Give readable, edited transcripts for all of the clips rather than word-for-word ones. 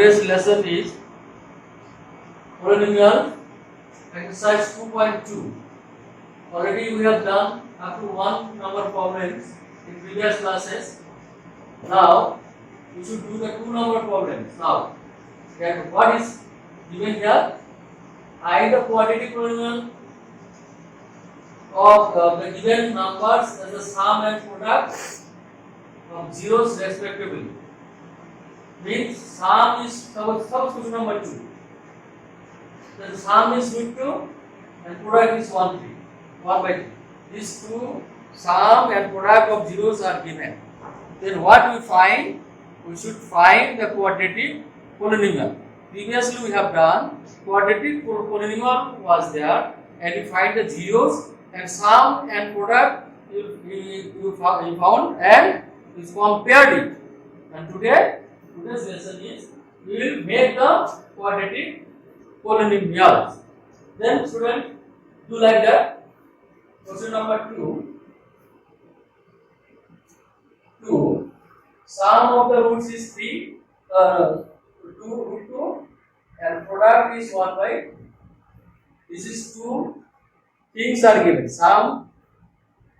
Today's lesson is polynomial exercise 2.2. Already we have done up to 1 number problems in previous classes. Now we should do the 2 number problems. Now, what is given here? Find the quadratic polynomial of the given numbers as the sum and product of zeros respectively. Means sum is question number 2. The sum is root 2 and product is 1 by 3. These two sum and product of zeros are given. Then what we find? We should find the quadratic polynomial. Previously we have done quadratic polynomial was there, and you find the zeros and sum and product you found and you compared it. And today's lesson is we will make the quadratic polynomials. Then student, do like that. Question number 2. 2. Sum of the roots is 3. 2 and product is 1 by. This is 2 things are given. Sum,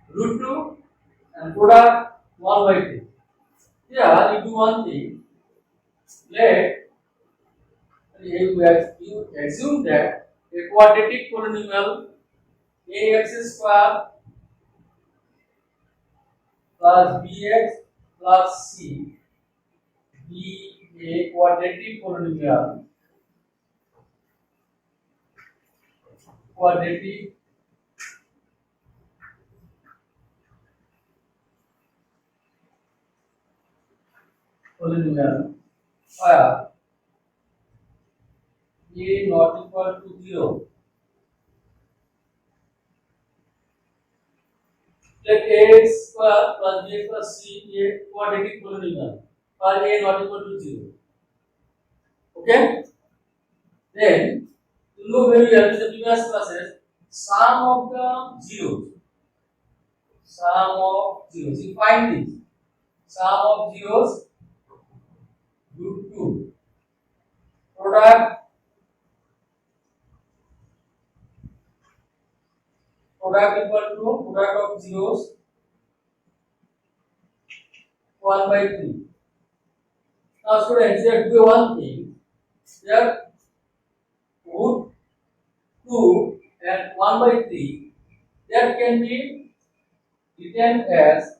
root 2 and product 1 by 3. Here you do one thing. You assume that a quadratic polynomial ax square plus bx plus c be a quadratic polynomial. Quadratic polynomial where a not equal to 0. Let a square plus b plus c be a quadratic polynomial where a not equal to 0. Okay? Then you know very well in the previous classes, sum of the zeros. Sum of zeros. You find this. Sum of zeros root 2. Product equal to product of zeros 1 by 3. Now students, here do one thing. Here root 2 and 1 by 3, that can be written as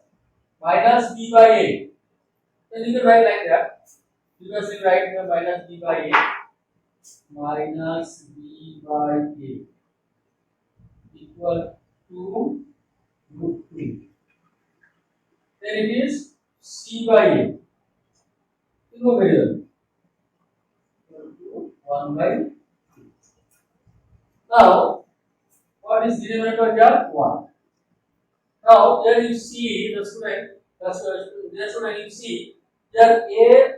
minus b by a. Then you can write like that. You can write here minus b by a. Minus b by a equal to root 3. Then it is c by a. You know very well. Equal to 1 by 3. Now, what is denominator here? 1. Now, there you see the student, you see that a,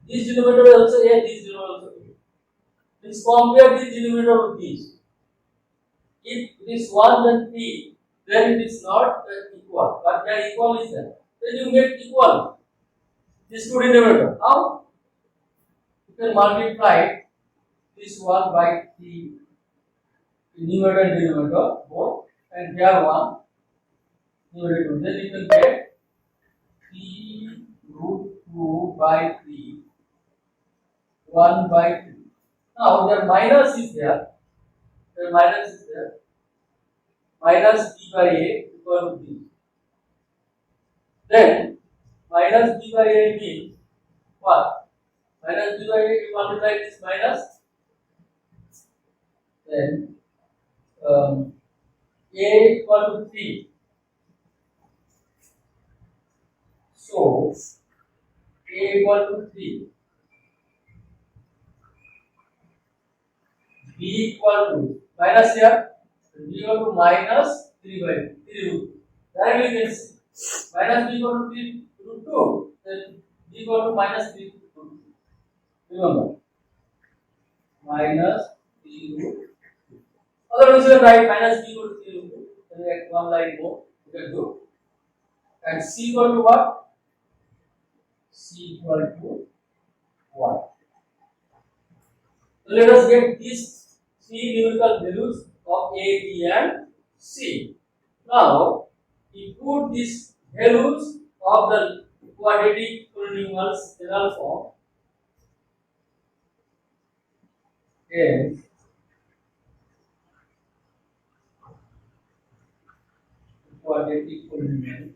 this denominator also a, this denominator also a. Let's compare this denominator with this. If it is 1 then 3, then it is not equal, but the equal is there. Then you make equal this two denominator. How? You can multiply this 1 by 3 numerator and denominator both, and here 1 numerator. Then you can get 3 root 2 by 3 1 by 3. Now there minus is there. The minus is there. Minus b by a equal to b. Then minus b by a means what? Minus b by a, you multiply this minus. Then a equal to 3. So a equal to 3. B equal to minus here. B equal to minus 3 by 3 root. Then we can see minus b equal to 3 root 2. Then b equal to minus 3 root 2. Remember, minus 3 root 2. Otherwise, you can write minus b equal to 3 root 2. Then we have one line more. You can do. And c equal to what? C equal to 1. So let us get these three numerical values of A, B, and C. Now, we put these values of the quadratic polynomials general form as quadratic polynomial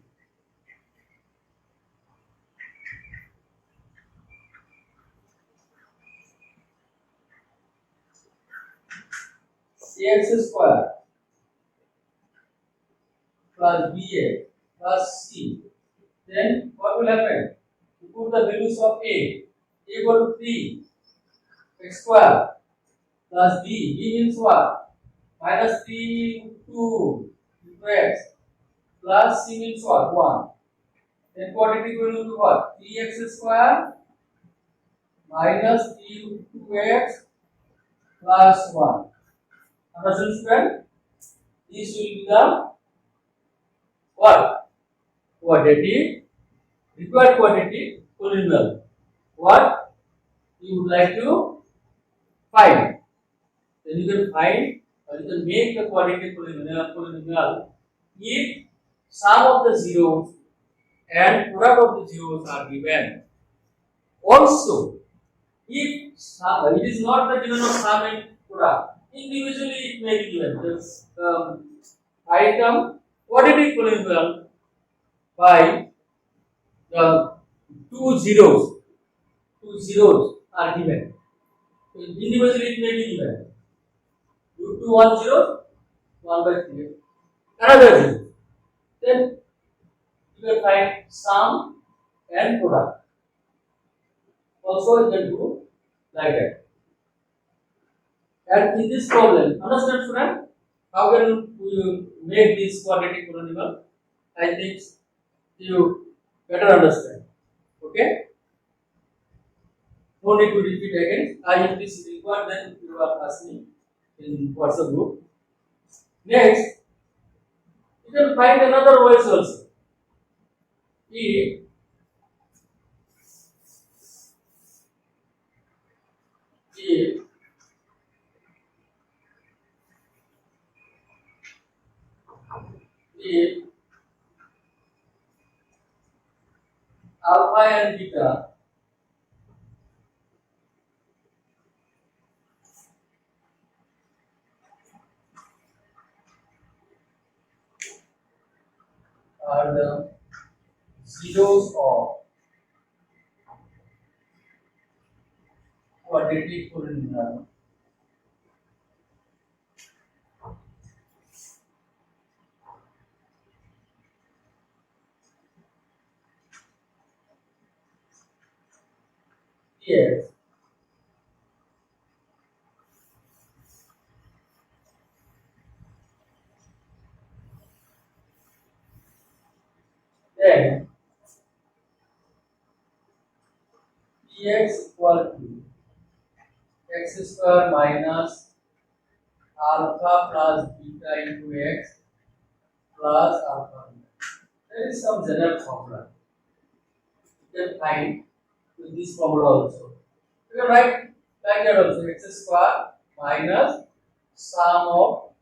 ax square plus bx plus c. Then what will happen? You put the values of a equal to 3 x square plus b means what? Minus 3 2 into x plus c means what? 1. Then quadratic will be what? 3x square minus 3 2x plus 1. Understand, student? This will become what? Quadratic, required quadratic polynomial. What you would like to find? Then you can find or you can make the quadratic polynomial if sum of the zeros and product of the zeros are given. Also, if it is not the given of sum and product, individually it may be given. This item quadratic polynomial by the two zeros are given. So individually it may be given. Root 2 1 0 1 by 3. Another zero. Then you can find sum and product. Also you can do like that. And in this problem, understand, student, how can we make this quadratic polynomial? I think you better understand. Okay? No need to repeat again. If this is required, then you are asking in WhatsApp group. Next, you can find another ways also. If if if alpha and beta are the zeros of quadratic polynomial, yes, then px equal to x square minus alpha plus beta into x plus alpha. There is some general formula. You can find with this formula also. You can write like that also. X square minus sum of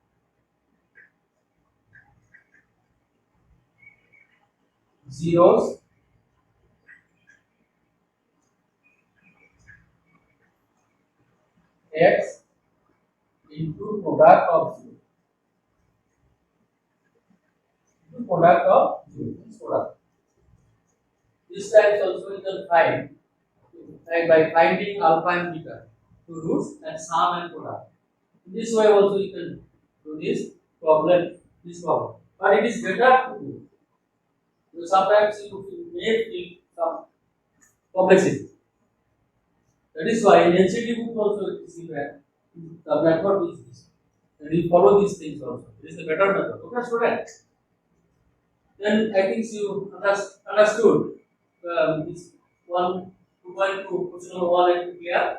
zeros x into product of zero. Into product of zero. This product. This types also you can find like by finding alpha and beta to roots and sum and product. In this way also you can do this problem. But it is better to do. Because sometimes you may feel some complexity. That is why in NCT book also it is given. The method is this. And you follow these things also. It is the better method. Okay, student? Then I think you understood this 2.2 question number 1 and 2 clear.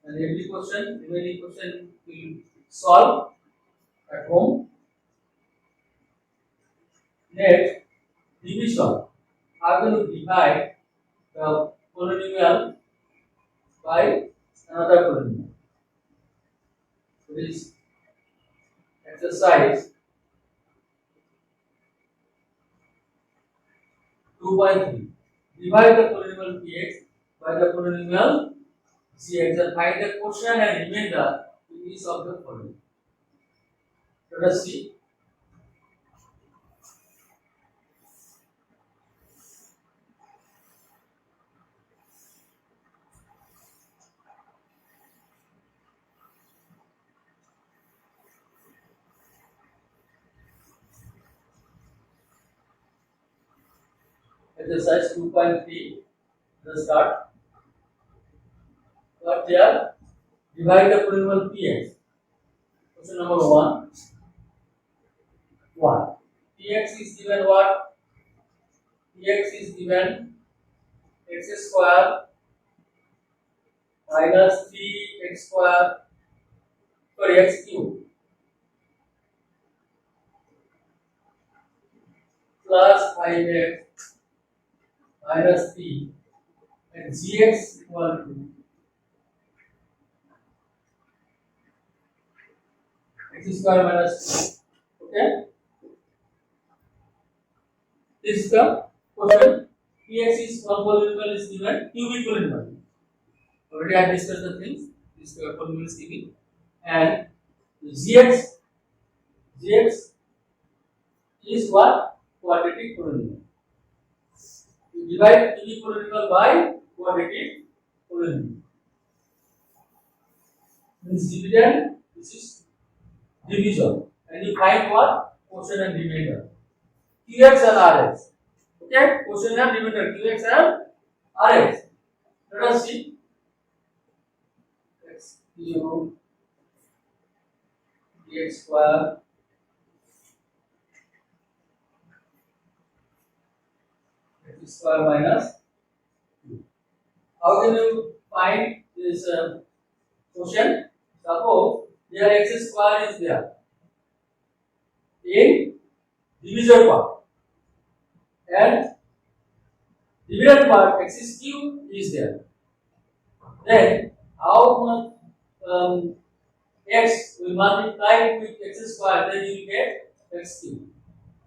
And every question, remaining question will solve at home. Next, division. How can you divide the polynomial by another polynomial. This exercise 2.3. Divide the polynomial px by the polynomial gx and find the quotient and remainder in each of the following. Let us see. Exercise 2.3. Let's start. But here, divide the polynomial px. Question number 1. Px is given what? Px is given x square minus 3x square x cube plus 5x minus 3 and gx equal to x square minus 2. Okay? This is the question. Px is one polynomial is given, cubic polynomial. Already I discussed the things. This polynomial is given. And gx is what? Quadratic polynomial. You divide cubic polynomial by quadratic polynomial. Means dividend, this is division. And you find what? Quotient and remainder. Qx and Rx. Okay? Quotient and remainder. Qx and Rx. Let us see. X cube dx square x square minus 2. How can you find this quotient? Suppose here x square is there in divisor part and dividend part x cube is there. Then how much x will multiply with x square, then you will get x cube.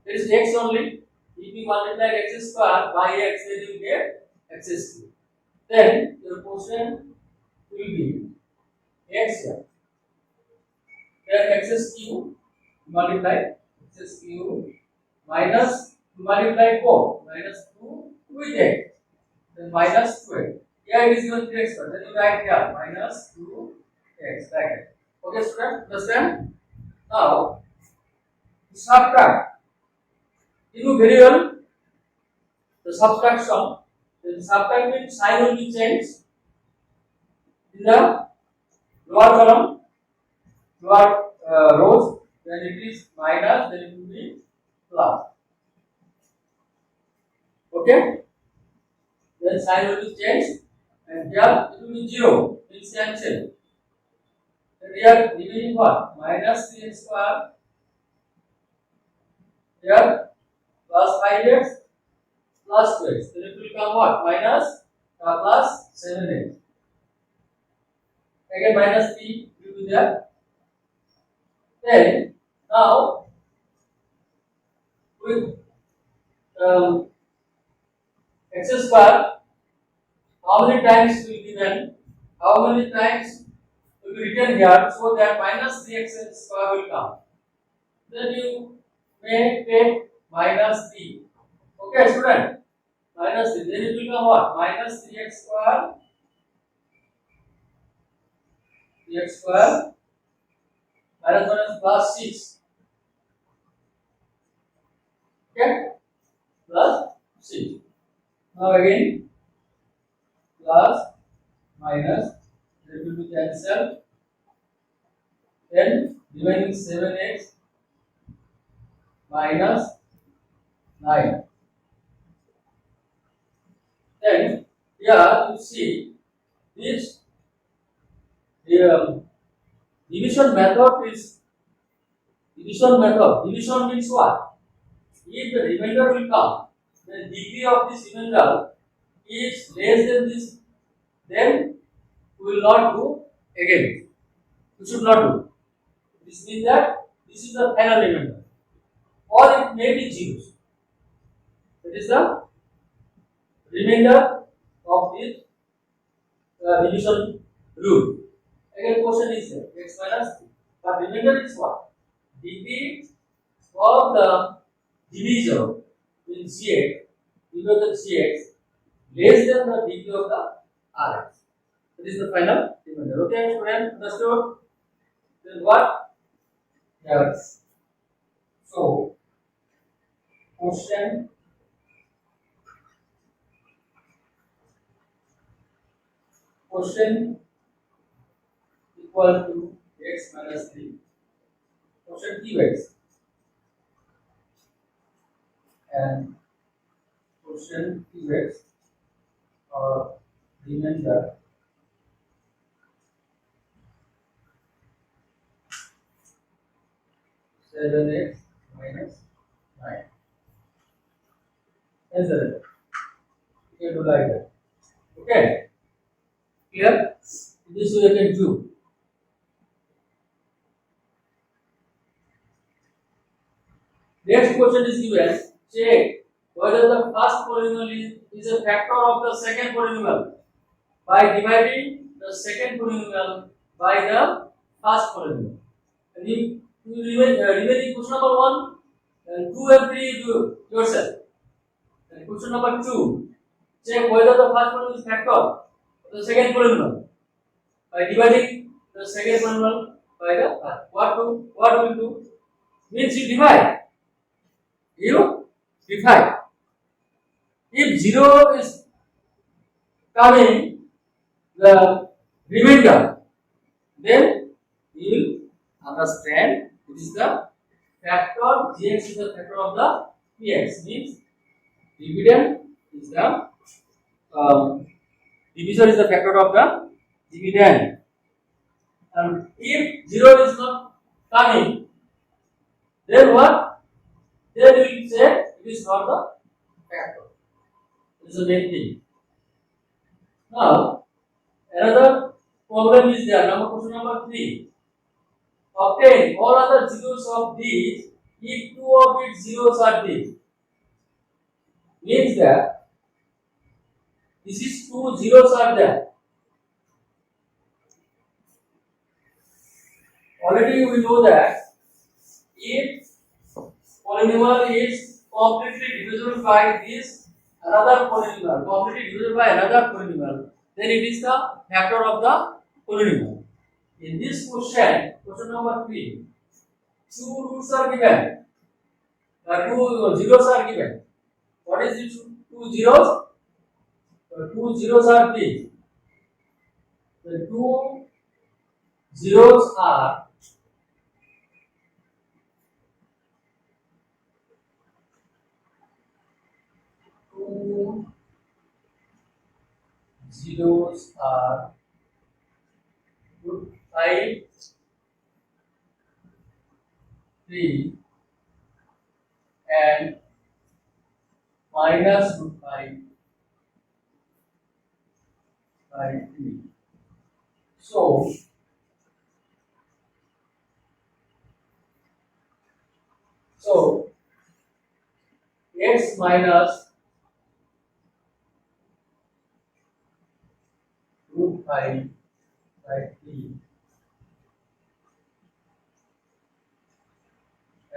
There is x only. If you multiply x square by x, then you will get x cube. Then your quotient will be x here. Then x cube multiply x cube minus multiply 4 minus 2 with x. Then minus 12. Here it is given 3x square. Then you write here minus 2x like that. Okay, student, understand? Now, subtract. You know very well the subtraction. The subtract means sign will be changed in the lower column, lower rows. Then it is minus. Then it will be plus. Okay. Then sign will be changed, and here it will be 0. Means cancel. Then here remaining what? Minus 3x square. Here plus 5x plus 2x. Then it will become what? Minus plus 7x. Again minus 3 will be there. Then now with x square, how many times will be given? How many times will be written here so that minus 3x square will come? Then you may take minus 3. Okay, student? Minus 3. Then it will become what? Minus 3x square. 3x square. Minus 1 is plus 6. Okay? Plus 6. Now again, plus, minus, that will be cancelled. Then remaining 7x minus 9. Then here you see this division method is division method. Division means what? If the remainder will come, the degree of this remainder is less than this, then we will not do again. We should not do. This means that this is the final remainder, or it may be zeros. That is the remainder of this division rule. Again, question is there x minus 3. But remainder is what? Degree of the divisor in Cx, divisor of Cx less than the degree of the Rx. That is the final remainder. Okay, student, understood? Then what? Yes. So, question equal to x minus 3. Question qx and question qx or remainder 7x minus 9. Answer it. You can do like that. Okay. Clear? This way you can do. Next question is given. Check whether the first polynomial is a factor of the second polynomial by dividing the second polynomial by the first polynomial. And if you remaining question number 1, and 2 and 3 you do yourself. And question number 2, check whether the first polynomial is factor of the second polynomial by dividing the second polynomial by the first. What do you do? Means you divide. If 0 is coming the remainder, then you will understand it is the factor, gx is the factor of the px, means dividend is the divisor is the factor of the dividend. And if 0 is not coming, then what? Then we will say it is not the factor. This is the main thing. Now, another problem is there. Question number 3. Obtain all other zeros of these if 2 of its zeros are these. Means that this is 2 zeros are there. Already we know that if polynomial is completely divisible by this another polynomial, completely divisible by another polynomial, then it is the factor of the polynomial. In this question number 3, 2 roots are given, 2 zeros are given. What is this 2 zeros? 2 zeros are these. The 2 zeros are 2 zeros are root 5, 3 and minus root 5 by 3. So, x minus root 5 by 3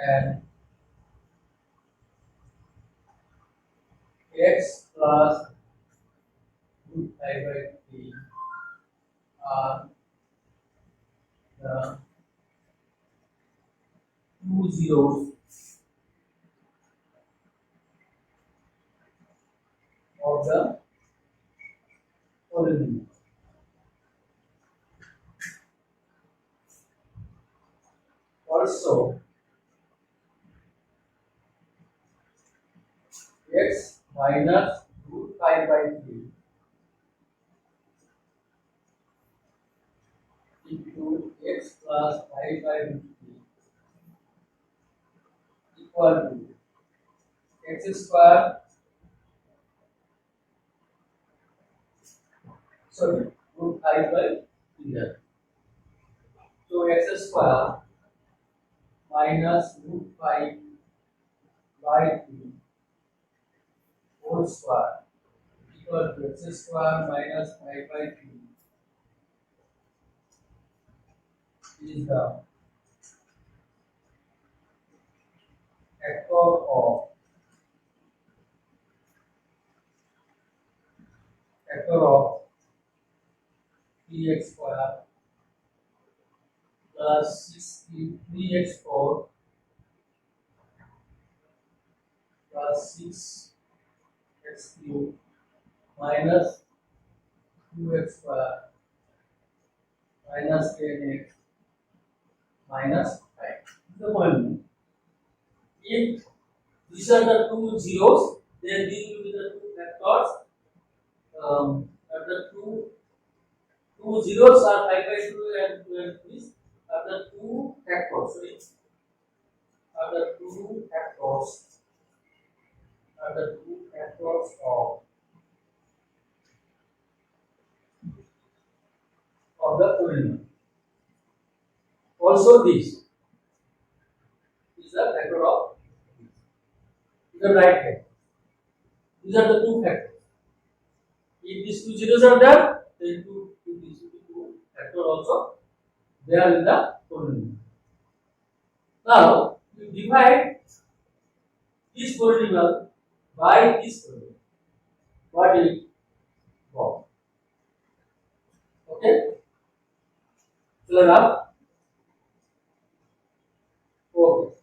and x plus root 5 by 3 are the 2 zeros of the polynomial. Also, x minus root 5 by 3 into x plus 5 by root 3 equal to x square, sorry, root 5 by 3 there. So x square minus root 5 by 3 whole square equal to x square minus 5 by 3 is the factor of 3x square plus 3x4 plus 6x cube minus 2x square minus 10x minus 5. The polynomial. If these are the two zeros, then these will be the two factors. The two zeros are 5 by 2 and 2 and 3 are the two factors. Sorry, are the two factors. Are the two factors of the polynomial. Also, this is the factor of the right hand. These are the two factors. If these two zeros are there, then these two factors also there in the polynomial. Now, you divide this polynomial by this polynomial. What will it form? Okay? Clear up? Okay.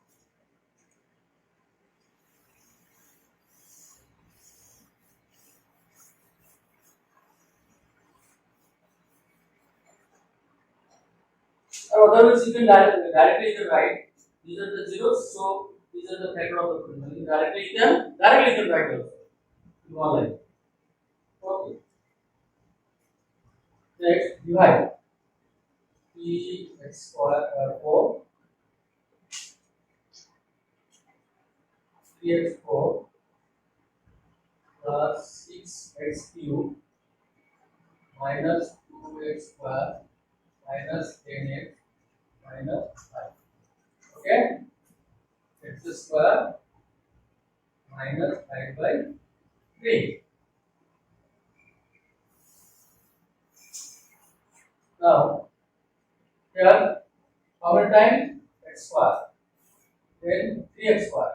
Or otherwise, you can directly you can write these are the zeros, so these are the factor of the polynomial. Directly you can write also in one line. Okay. Next, divide 3x square 4 3x4 plus 6x cube minus 2x square minus 10x minus 5. Okay? X square minus 5 by 3. Now, here, how many times? X square. Then 3x square.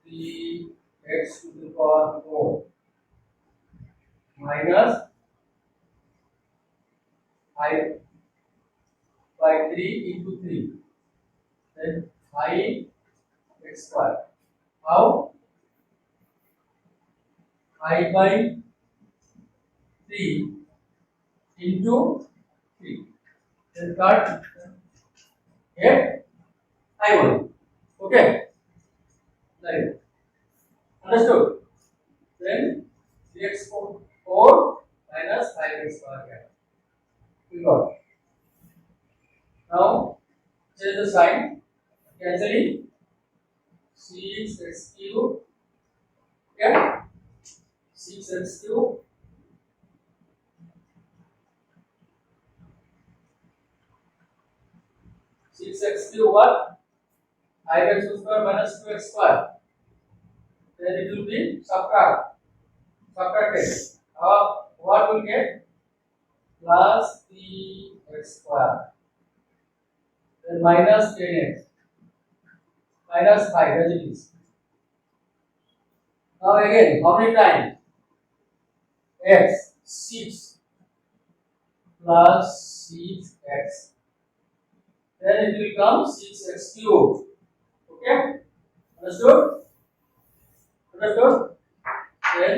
3x to the power 4 minus 5 by 3 into 3. Then 5x square. How? 5 by 3 into 3. Then cut 8 I1. Okay? Right. Understood? Then 3x4 minus 5x square. We got. Now, change the sign. Cancelling 6x cube. Okay? 6x cube. 6x cube what? 5x square minus 2x square. Then it will be subtracted. What will get? Plus 3x square. Then minus 10x. Minus 5 as it is. Now again, how many times? X 6 plus 6x. Then it will become 6x cube. Okay? Understood? Understood? Then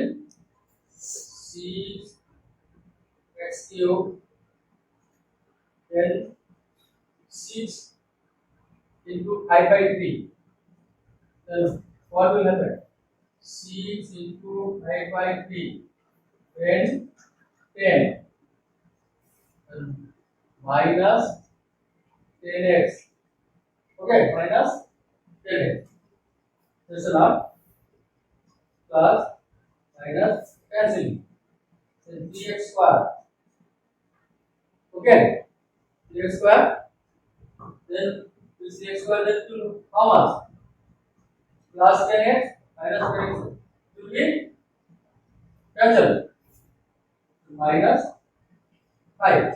6x cube. Then 6 into 5 by 3. Then what will happen? 6 into 5 by 3. Then 10. And minus 10x. Okay, minus 10x. This is not plus minus cancelling. Then 3x square Okay, 3x square, then this 3x square, that will how much? Plus 10x minus 10x will be cancel, minus 5.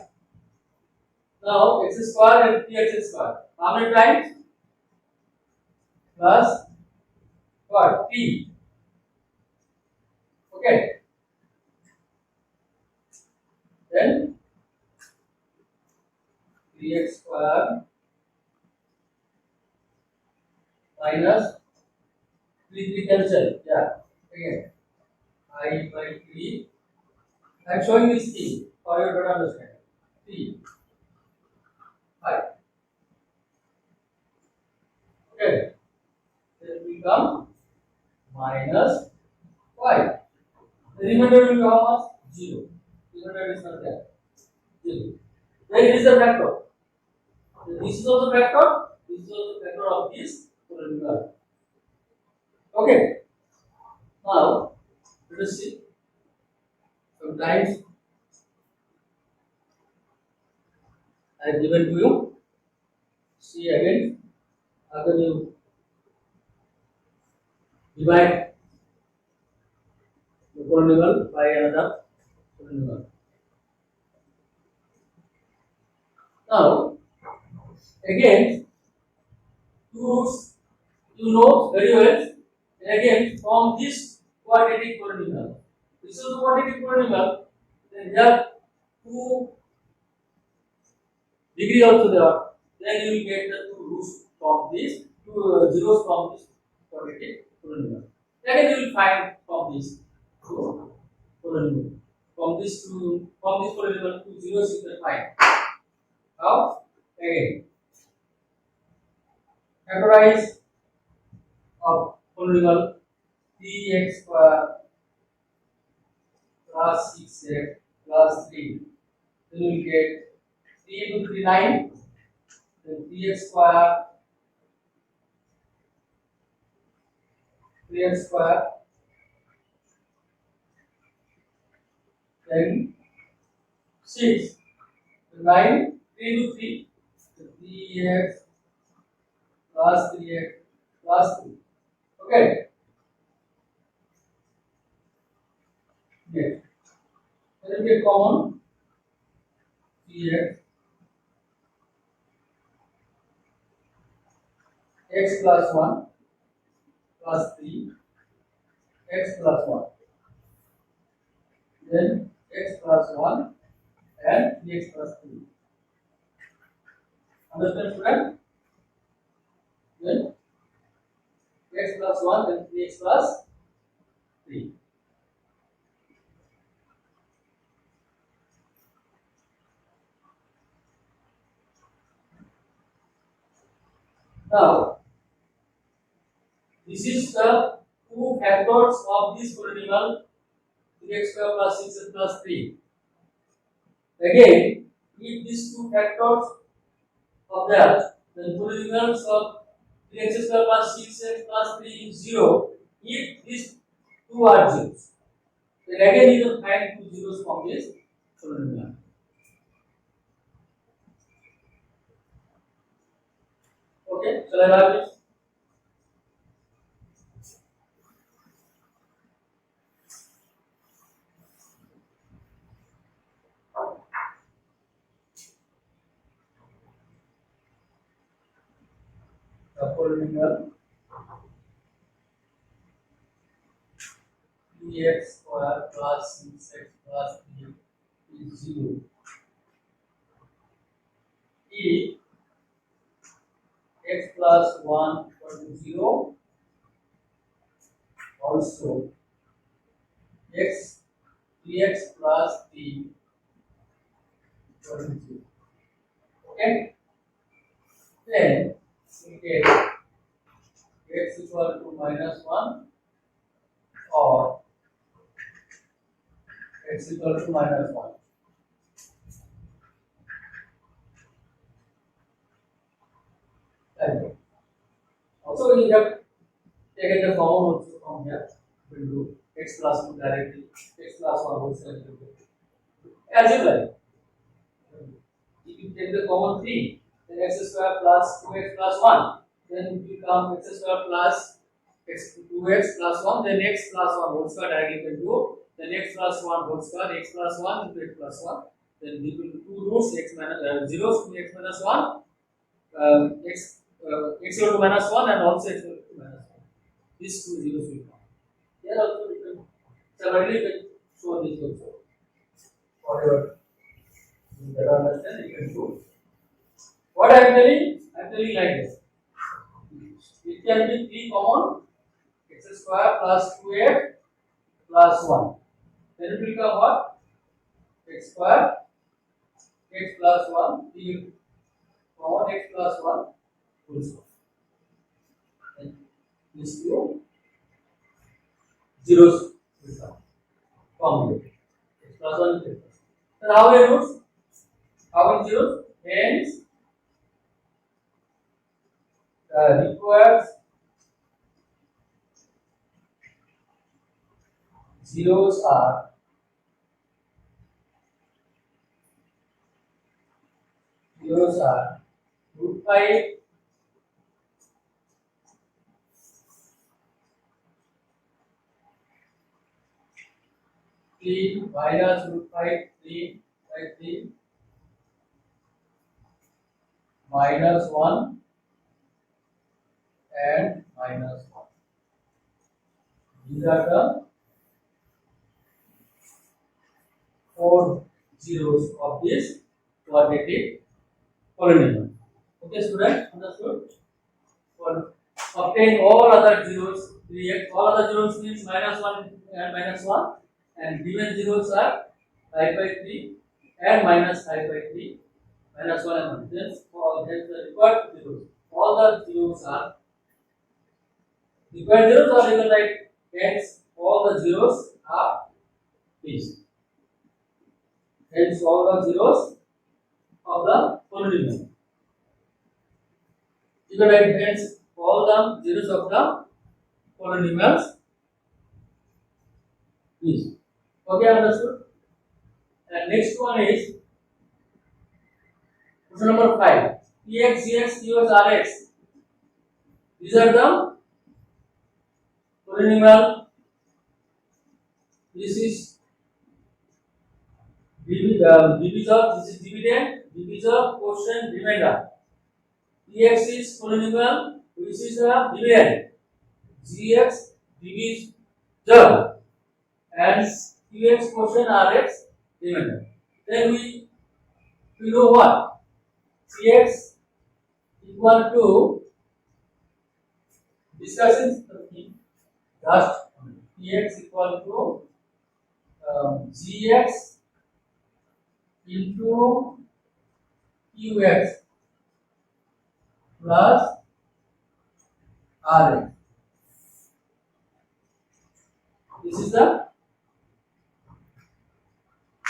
Now x square and 3x square, how many times? Plus what? 3. Okay, then 3x square minus 3 cancel. Yeah, again I by 3. I am showing this thing for your better understanding. 3, 5. Okay, then we come minus 5. The remainder will be how much? 0. Remainder is not there. 0. Then it is the factor. This is also factor. This is also factor of this polynomial. Okay. Now let us see. Sometimes I have given to you. See again. How can you divide the polynomial by another polynomial? Now again, two roots you know very well. And again, from this quadratic polynomial, this is the quadratic polynomial. Then here 2 degree also there. Then you will get the two roots from this, two zeros from this quadratic polynomial. Again, you will find from this polynomial. From this polynomial, two zeros you can find. How? Again, factorize of polynomial 3x square plus 6x plus 3. Then you will get 3 into 3 9. Then 3x square then 6. 9, 3 into 3. So 3x plus 3x plus 2. Okay. Next. Then we get common 3x x plus 1 plus 3 x plus 1. Then x plus 1 and 3x plus 3. Understand, student? Then x plus 1 and 3x plus 3. Now, this is the two factors of this polynomial 3x square plus 6x plus 3. Again, if these two factors of that, then polynomials of 3x square plus 6x plus 3 is 0. If these two are zeros, then again you can find two zeros from this polynomial. Okay, shall I write it? The polynomial 3x square plus 6x plus 3 is 0. If x plus 1 equal to 0, also x 3x plus 3 equal to 0. Okay? Then we get x equal to minus 1 or x equal to minus 1. Okay. Also, we have taken the common also from here. We will do x plus 2 directly, x plus 1 whole cell. As you like. you take the common 3, then x square plus 2x plus 1, then it will become x square plus x 2x plus 1, then x plus 1 whole square directly can do, then x plus 1 whole square, x plus 1 into x plus 1, then we will 2 roots x minus zeros to x minus 1, x equal to minus 1 and also x equal to minus 1. These two zeros will come. Here also we can separately show this also. Whatever you better understand, you can show. What I am telling? I am telling like this. It can be 3 common, x square plus 2x plus 1. Then it will become what? X square, x plus 1, 3 common x plus 1 whole square. And these two zeros will come. Common x plus 1 x plus 1. Then how many roots? How many zeros? Hence, required zeros are root 5, 3 minus root 5, 3 by 3 minus 1 and minus 1. These are the 4 zeros of this quadratic polynomial. Okay, student, understood? For obtain all other zeros, 3x, all other zeros means minus 1 and minus 1, and given zeros are 5 by 3 and minus 5 by 3, minus 1 and 1. Then the required zeros. All the zeros are required zeros are written like hence all the zeros are these. Hence all the zeros of the polynomial. You can write hence all the zeros of the polynomials is. Okay, understood? And next one is question number 5. Px, Gx, Qx, Rx. These are the polynomial. This is divisor, this is dividend, divisor, quotient, remainder. Px is polynomial, which is a dividend. Gx, divisor, and Qx, quotient, Rx, remainder. Then we know what? Px equal to, discussing just Px equal to Gx into Qx plus Rx. This is the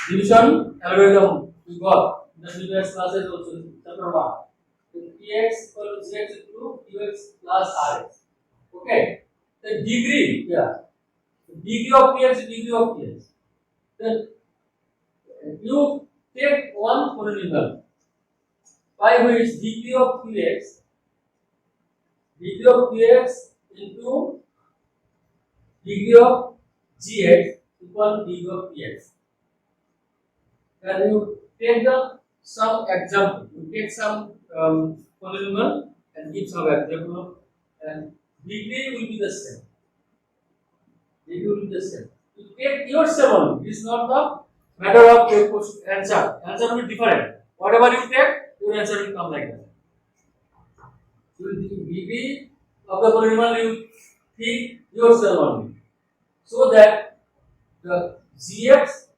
division algorithm we got in the previous classes also in chapter 1. So Px equal to Gx into Qx plus Rx. Okay. The degree, the degree of Px is degree of Px. Then you take one polynomial by which degree of Qx into degree of Gx equal to degree of Px. Then you take some example. You take some polynomial and give some example, and degree will be the same. Degree will be the same. You take yourself only. This is not the matter of your answer. Answer will be different. Whatever you take, your answer will come like that. Degree of the polynomial you think yourself only, so that the Gx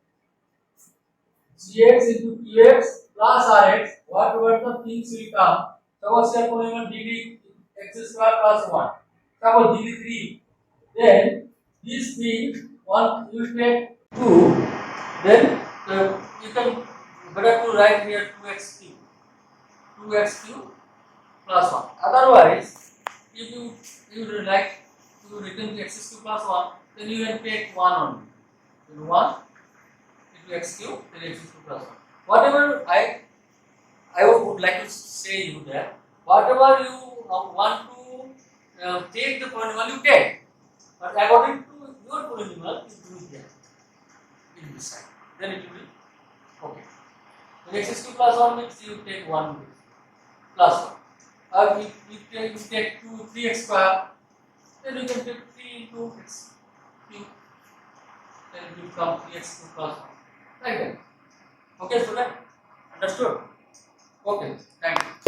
into Qx plus Rx, whatever the things will come. Suppose your polynomial degree x square plus 1. Suppose degree 3. Then this thing, one you will take 2. Then you can better to write here 2x cube. 2x cube plus 1. Otherwise, if you like to return x cube plus 1, then you can take 1 only. Then 1 into x cube, then x cube plus 1. Whatever I would like to say you that whatever you want to take the polynomial, you take, but according to your polynomial, you do it there in this side. Then it will be okay. When x is 2 plus 1 means you take 1 plus 1. Or if you take 3x square, then you can take 3 into x cube. Then it will become 3x plus 1. Like that. Okay, student? Understood? Okay, thank you.